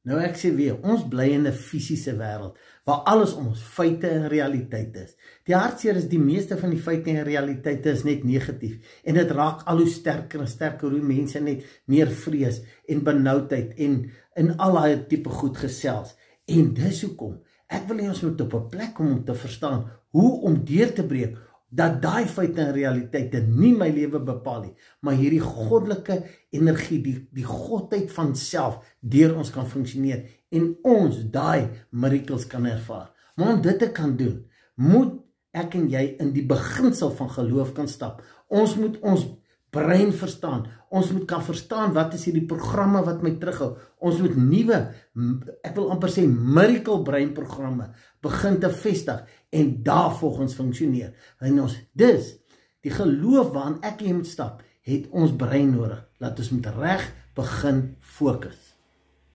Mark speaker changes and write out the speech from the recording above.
Speaker 1: Nou ek sê weer, ons bly in 'n fisiese wêreld, waar alles om ons feite en realiteit is. Die hartseer is die meeste van die feite en realiteite is net negatief, en dit raak al hoe sterker en sterker, hoe mense net meer vrees en benoudheid en in al daai tipe goed gesels. En dis hoekom, ek wil hê ons moet op 'n plek kom om te verstaan, hoe om deur te breek, dat daai feite en realiteite nie my lewe bepaal nie, maar hierdie goddelike energie, die godheid van self, deur ons kan funksioneer, en ons daai miracles kan ervaar. Maar om dit te kan doen, moet ek en jy in die beginsel van geloof kan stap. Ons moet ons brein verstaan, ons moet kan verstaan wat is hierdie programme wat my terughou, ons moet nuwe, ek wil amper sê miracle breinprogramme begin te vestig, en daarvolgens funksioneer, en ons, dis, die geloof waarin ek en jy moet stap, het ons brein nodig, laat ons met reg begin fokus.